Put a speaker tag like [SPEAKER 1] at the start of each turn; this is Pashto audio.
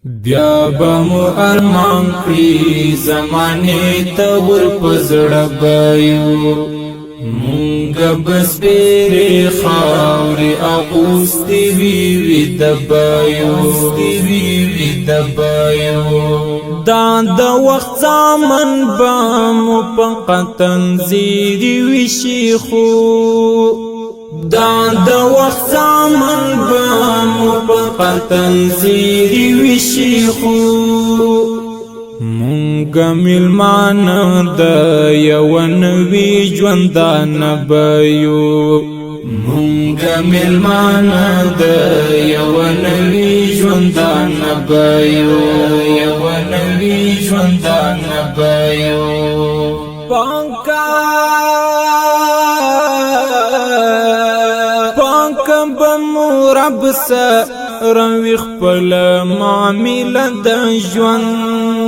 [SPEAKER 1] بیا بمو ارمان کړی زمانه ته ور پزړه بایو مونږ بس پیری خاوري اغوستي وی دبایو دا د وخت زمن بامو په قطن زیری وشي خو دا د وخت زمن بامو په قطن زیری وشي خو مونږ ملمان د یو نوی ژوندان بایو مونږ ملمان د یو نوی ژوندان بایو پانکا بمو رب سره وی خپل معامله د ژوند